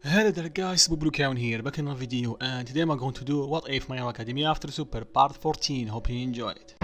Hello there guys, Bublukaun here, back in another video, and today I'm going to do What If My Hero Academia After Super Part 14. Hope you enjoy it.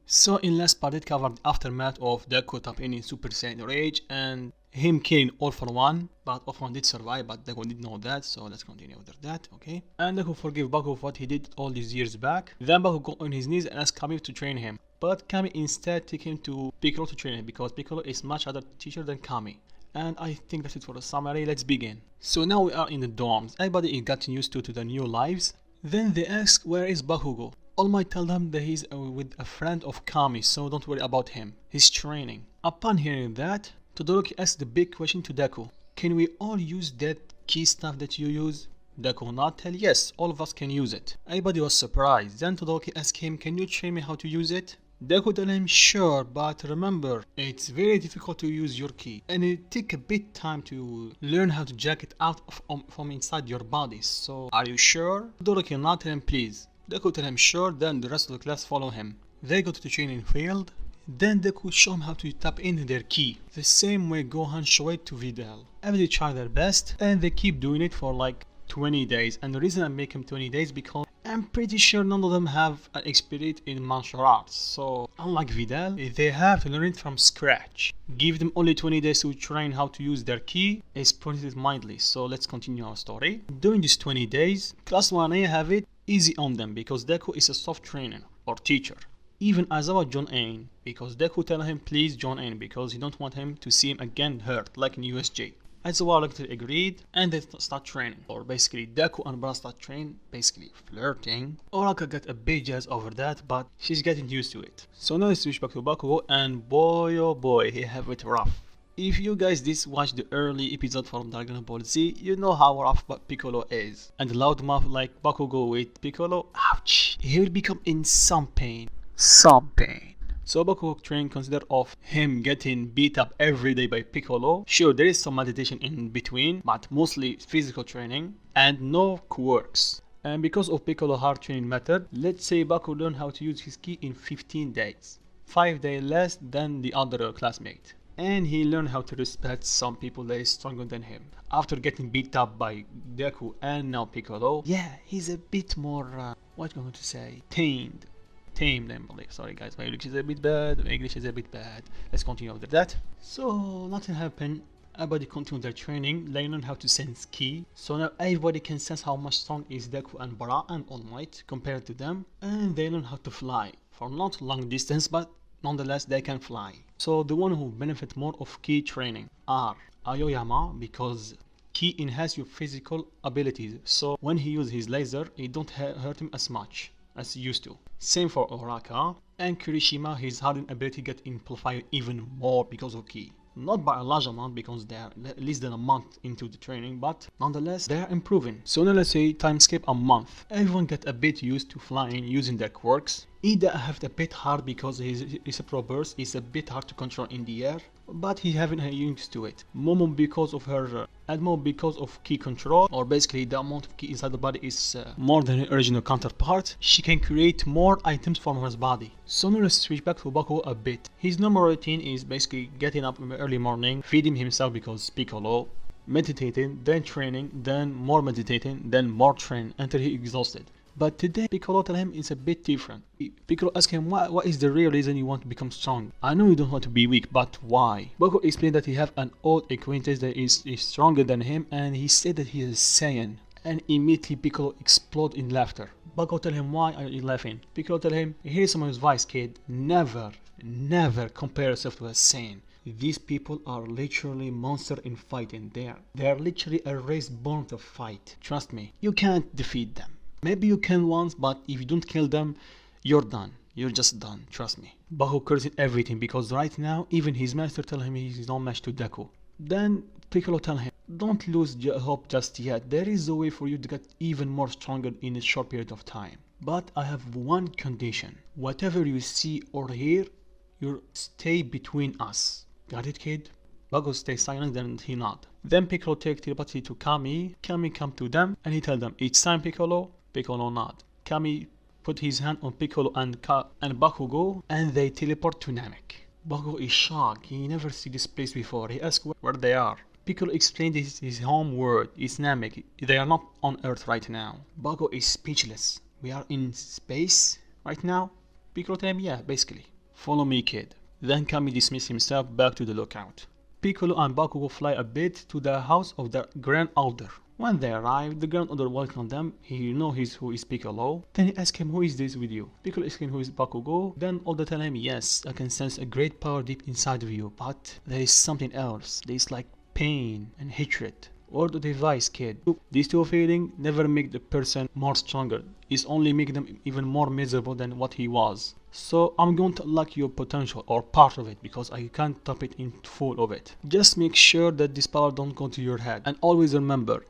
So in last part it covered the aftermath of Deku tapping in Super Saiyan Rage and him killing All For One, but All For One did survive, but Deku didn't know that, so let's continue with that, okay? And Deku forgave Baku of what he did all these years back. Then Baku got on his knees and asked Kami to train him, but Kami instead took him to Piccolo to train him because Piccolo is much better teacher than Kami. And I think that's it for the summary. Let's begin. So now we are in the dorms. Everybody is getting used to their new lives. Then they ask, where is Bakugo? All Might tell them that he's with a friend of Kami, so don't worry about him. He's training. Upon hearing that, Todoroki asks the big question to Deku. Can we all use that key stuff that you use? Deku not tell yes, all of us can use it. Everybody was surprised. Then Todoroki asked him, can you train me how to use it? Deku tell him sure, but remember, it's very difficult to use your key and it take a bit time to learn how to jack it out from inside your body, so are you sure? Todoroki not tell him please. Deku tell him sure, then the rest of the class follow him. They go to the training field, then Deku show him how to tap in their key, the same way Gohan showed it to Videl. Everybody try their best and they keep doing it for like 20 days, and the reason I make him 20 days because I'm pretty sure none of them have an experience in martial arts, so unlike Vidal, they have to learn it from scratch. Give them only 20 days to train how to use their key is pronounced mindly, so let's continue our story. During these 20 days, Class 1A have it easy on them because Deku is a soft trainer or teacher. Even Aizawa join in because Deku tell him please join in because he don't want him to see him again hurt like in USJ. Aizawa elected agreed and they start training, or basically Deku and Bran start training, basically flirting. Oraka got a big jazz over that, but she's getting used to it. So now let's switch back to Bakugo, and boy oh boy, he have it rough. If you guys did watch the early episode from Dragon Ball Z, you know how rough Piccolo is. And loudmouth like Bakugo with Piccolo, ouch, he will become in some pain. Some pain. So Bakugo training consider of him getting beat up every day by Piccolo. Sure, there is some meditation in between, but mostly physical training and no quirks. And because of Piccolo hard training method, let's say Bakugo learned how to use his ki in 15 days. 5 days less than the other classmate. And he learned how to respect some people that is stronger than him. After getting beat up by Deku and now Piccolo, yeah, he's a bit more, what am I going to say, tamed, I believe. Sorry guys, my English is a bit bad, Let's continue with that. So, nothing happened. Everybody continued their training, they learned how to sense ki. So now everybody can sense how much strong is Deku and Bara and All Might compared to them. And they learn how to fly. For not long distance, but nonetheless they can fly. So the one who benefit more of ki training are Aoyama, because ki enhance your physical abilities. So when he uses his laser, it don't hurt him as much as he used to. Same for Oraka. And Kirishima, his hardened ability get amplified even more because of ki. Not by a large amount because they are less than a month into the training, but nonetheless they are improving. So now let's say time skip a month. Everyone get a bit used to flying using their quirks. Ida have it a bit hard because his pro burst is a bit hard to control in the air, but he haven't used to it. Momo because of her Admo because of ki control, or basically the amount of ki inside the body is more than her original counterpart. She can create more items from her body. So now let's switch back to Bakugo a bit. His normal routine is basically getting up in the early morning, feeding himself because Piccolo, meditating, then training, then more meditating, then more training until he exhausted. But today Piccolo tell him it's a bit different. Piccolo ask him what is the real reason you want to become strong. I know you don't want to be weak, but why? Bakugo explained that he have an old acquaintance that is stronger than him, and he said that he is Saiyan. And immediately Piccolo explode in laughter. Bakugo tell him why are you laughing? Piccolo tell him here's some advice kid, never compare yourself to a Saiyan. These people are literally monsters in fighting. They are literally a race born to fight. Trust me, you can't defeat them. Maybe you can once, but if you don't kill them, you're done. You're just done, trust me. Baku cursing everything because right now even his master tell him he's not matched to Deku. Then Piccolo tell him, don't lose hope just yet. There is a way for you to get even more stronger in a short period of time. But I have one condition. Whatever you see or hear, you stay between us. Got it, kid? Baku stays silent, then he nod. Then Piccolo take telepathy to Kami. Kami come to them and he tell them, it's time Piccolo. Piccolo nod. Kami put his hand on Piccolo and Bakugo and they teleport to Namek. Bakugo is shocked. He never see this place before. He asks where they are. Piccolo explained his home world is Namek. They are not on Earth right now. Bakugo is speechless. We are in space right now? Piccolo tell him, yeah, basically. Follow me, kid. Then Kami dismisses himself back to the lookout. Piccolo and Bakugo fly a bit to the house of the Grand Elder. When they arrive, the Grand Elder welcomes them. He knows who is Piccolo. Then he asks him, who is this with you? Piccolo asks him who is Bakugo. Then Elder tell him, yes, I can sense a great power deep inside of you, but there is something else. There is like pain and hatred. Or the device, kid. These two feelings never make the person more stronger. It's only make them even more miserable than what he was. So I'm going to unlock your potential or part of it because I can't tap it in full of it. Just make sure that this power don't go to your head. And always remember,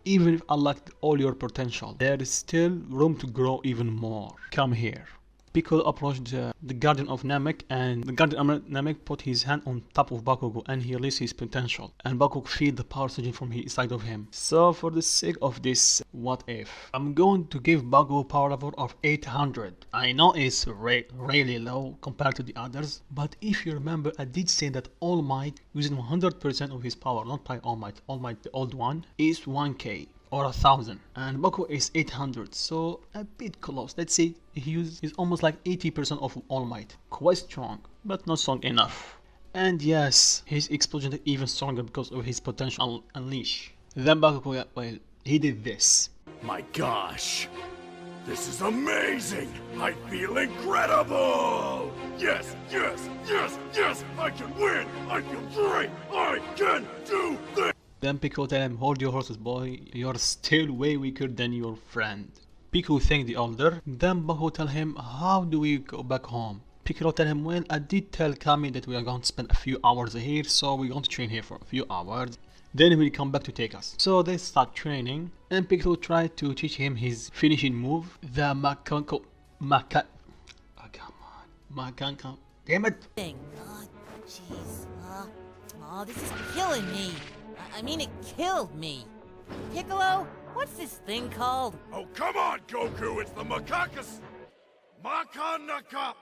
even if unlocked all your potential, there is still room to grow even more. Come here. Piccolo approached the Guardian of Namek and the Guardian of Namek put his hand on top of Bakugo and he released his potential. And Bakugo feel the power surging from inside of him. So for the sake of this what if, I'm going to give Bakugo power level of 800. I know it's really low compared to the others, but if you remember I did say that All Might using 100% of his power, not by All Might the old one, is 1k. Or 1000, and Bakugo is 800, so a bit close. Let's say he's almost like 80% of All Might. Quite strong, but not strong enough. And yes, his explosion is even stronger because of his potential unleash. Then Bakugo, well, he did this. My gosh, this is amazing! I feel incredible! Yes, yes, yes, yes! I can win! I feel great! I can do this! Then Piccolo tell him, hold your horses, boy, you're still way weaker than your friend. Piccolo thanked the elder. Then Bakugo tell him, how do we go back home? Piccolo tell him, well, I did tell Kami that we are going to spend a few hours here, so we're going to train here for a few hours. Then we'll come back to take us. So they start training, and Piccolo tried to teach him his finishing move, the Makanko... Oh, come on. Makanko... Damn it! Oh, jeez. Oh, this is killing me. I mean, it killed me. Piccolo, what's this thing called? Oh, come on, Goku, it's the Makakis! Makanaka!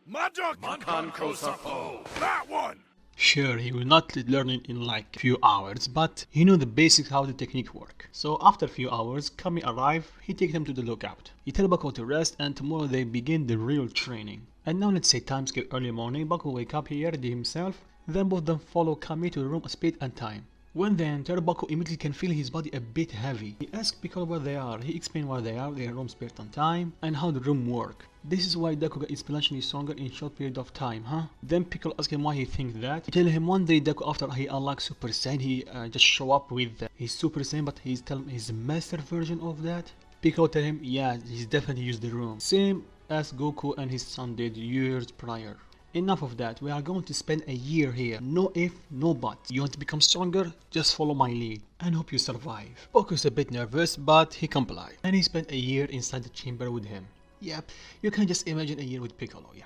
Makanko-sapo! That one! Sure, he will not learn it in like few hours, but he knew the basics how the technique work. So after a few hours, Kami arrive, he takes him to the lookout. He tell Bakugo to rest and tomorrow they begin the real training. And now let's say time skip early morning, Bakugo wake up here, ready himself, then both of them follow Kami to the room at speed and time. When they enter, Bakugo immediately can feel his body a bit heavy. He asks Piccolo where they are. He explains where they are, their room space and time, and how the room work. This is why Deku is exponentially stronger in short period of time, huh? Then Piccolo asks him why he thinks that. He tell him one day Deku after he unlocks Super Saiyan, he just show up with his Super Saiyan, but he's telling his master version of that. Piccolo tell him, yeah, he's definitely used the room. Same as Goku and his son did years prior. Enough of that, we are going to spend a year here. No if, no but. You want to become stronger? Just follow my lead and hope you survive. Goku's a bit nervous, but he complied. And he spent a year inside the chamber with him. Yep, you can just imagine a year with Piccolo, yeah.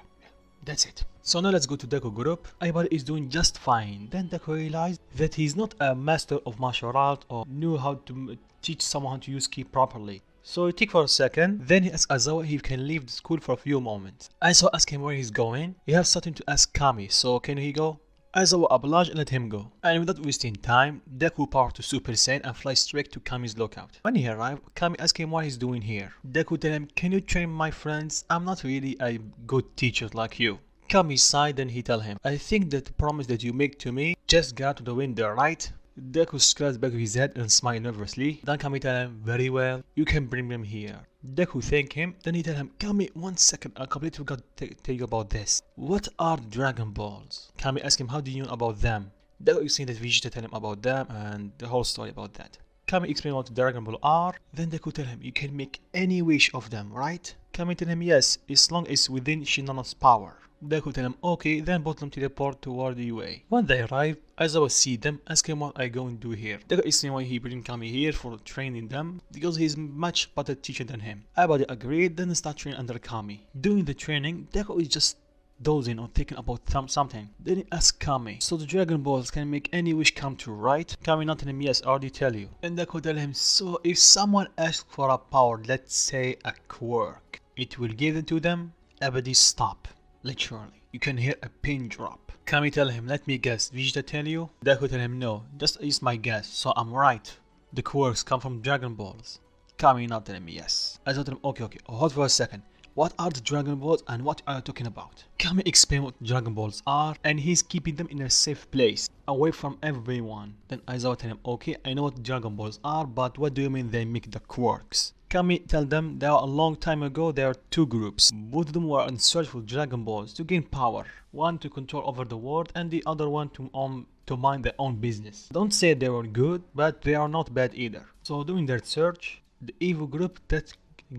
That's it. So now let's go to Deku group. Everybody is doing just fine. Then Deku realized that he's not a master of martial art or knew how to teach someone how to use ki properly. So he think for a second, then he asks Aizawa if he can leave the school for a few moments. Aizawa asks him where he's going. He has something to ask Kami, so can he go? Aizawa obliged and let him go. And without wasting time, Deku power to Super Saiyan and flies straight to Kami's lookout. When he arrived, Kami asks him what he's doing here. Deku tell him, can you train my friends? I'm not really a good teacher like you. Kami sighed, then he tell him, I think that the promise that you make to me just got to the window, right? Deku scratched back of his head and smiled nervously. Then Kami tell him, very well, you can bring them here. Deku thank him, then he tell him, Kami, 1 second, I completely forgot to tell you about this. What are Dragon Balls? Kami asked him, how do you know about them? Deku explained that Vegeta tell him about them and the whole story about that. Kami explained what Dragon Ball are, then Deku tell him, you can make any wish of them, right? Kami tell him yes, as long as within Shinano's power. Deku tell him okay, then both of them teleport toward the UA. When they arrive, Aizawa see them, ask him what I going to do here. Deku is saying why he bring Kami here for training them, because he's much better teacher than him. Everybody agreed, then start training under Kami. During the training, Deku is just dozing or thinking about something. Then he asks Kami, so the Dragon Balls can make any wish come true, right? Kami not tell him yes, I already tell you. And Deku tell him, so if someone asks for a power, let's say a quirk, it will give it to them? Everybody stop. Literally, you can hear a pin drop. Kami tell him, let me guess, Vegeta tell you? Deku tell him no, just is my guess, so I'm right. The quirks come from Dragon Balls. Kami not telling me yes. I told him okay, hold for a second. What are the Dragon Balls and what are you talking about? Kami explain what Dragon Balls are and he's keeping them in a safe place, away from everyone. Then Aizawa tell him, okay, I know what Dragon Balls are, but what do you mean they make the quirks? Kami tell them that a long time ago there are two groups. Both of them were in search for Dragon Balls to gain power. One to control over the world and the other one to mind their own business. Don't say they were good, but they are not bad either. So during their search, the evil group that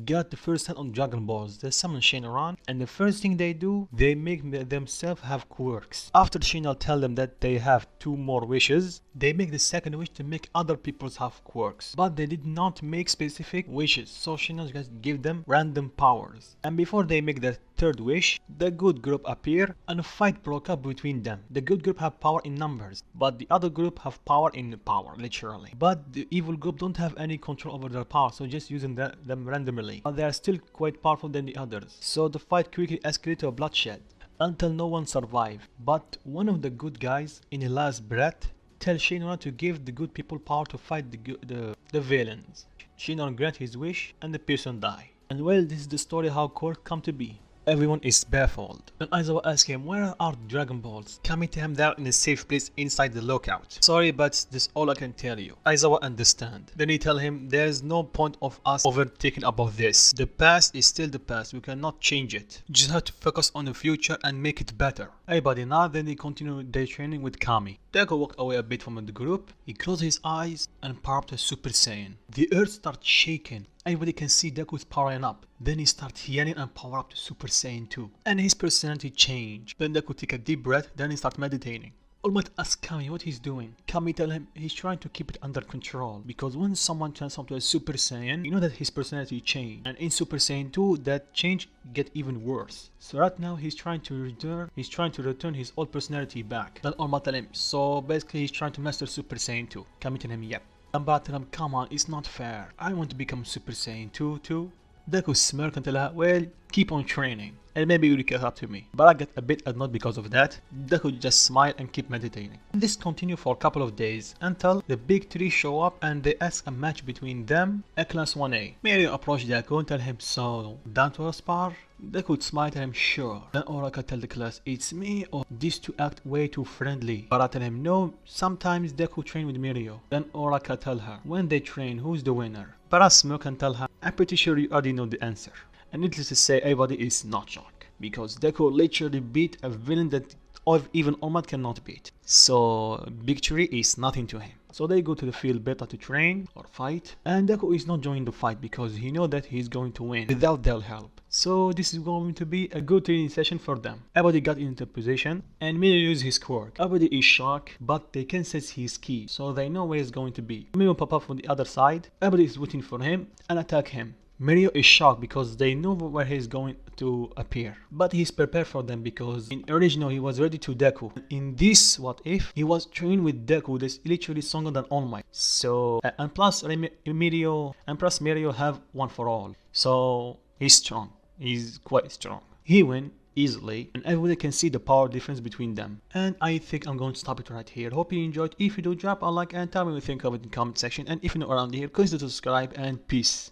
got the first hand on Dragon Balls, they summon Shenron, and the first thing they do, they make themselves have quirks. After Shenron tell them that they have 2 more wishes, they make the second wish to make other people have quirks. But they did not make specific wishes, so Shenron just give them random powers. And before they make the third wish, the good group appear and a fight broke up between them. The good group have power in numbers, but the other group have power in power, literally. But the evil group don't have any control over their power, so just using them randomly. But they are still quite powerful than the others. So the fight quickly escalated to a bloodshed, until no one survived. But one of the good guys, in his last breath, tells Shenron to give the good people power to fight the villains. Shenron grants his wish and the person die. And well, this is the story how quirks come to be. Everyone is baffled. Then Aizawa asks him, where are Dragon Balls? Kami tell him they're in a safe place inside the lookout. Sorry, but this is all I can tell you. Aizawa understand. Then he tell him, there's no point of us overthinking about this. The past is still the past, we cannot change it. You just have to focus on the future and make it better. Everybody now, then they continue their training with Kami. Deku walked away a bit from the group. He closed his eyes and powered up to Super Saiyan. The earth starts shaking. Everybody can see Deku is powering up. Then he starts yelling and power up to Super Saiyan 2. And his personality changed. Then Deku take a deep breath, then he starts meditating. All Might asks Kami what he's doing. Kami tell him he's trying to keep it under control, because when someone transforms to a Super Saiyan, you know that his personality changed, and in Super Saiyan 2 that change get even worse. So right now he's trying to return his old personality back. Then All Might tell him, so basically he's trying to master Super Saiyan 2. Kami tell him yep. And Bat tell him, come on, it's not fair. I want to become Super Saiyan 2 too. Deku smirked and tell her, well, keep on training, and maybe you'll catch up to me. But I get a bit annoyed because of that. Deku just smiled and keep meditating. This continued for a couple of days, until the big 3 show up and they ask a match between them and Class 1A. Mirio approached Deku and tell him, so, down to a spar? Deku smiled at him, sure. Then Oraka tell the class, it's me or these two act way too friendly. But I tell him, no, sometimes Deku train with Mirio. Then Oraka tell her, when they train, who's the winner? Bara smirk and tell her, I'm pretty sure you already know the answer. And needless to say, everybody is not shocked, because Deku literally beat a villain that even All Might cannot beat. So victory is nothing to him. So they go to the field beta to train or fight, and Deku is not joining the fight because he knows that he's going to win without their help. So this is going to be a good training session for them. Everybody got into position and Mirio used his quirk. Everybody is shocked, but they can sense his key, so they know where he's going to be. Mirio pop up from the other side. Everybody is waiting for him and attack him. Mirio is shocked because they know where he's going to appear, but he's prepared for them because in original he was ready to Deku. In this what if, he was trained with Deku that's literally stronger than All Might. So and plus Mirio have one for all, so he's strong. He's quite strong. He win easily, and everybody can see the power difference between them. And I think I'm going to stop it right here. Hope you enjoyed. If you do, drop a like and tell me what you think of it in the comment section. And if you're not around here, consider to subscribe, and peace.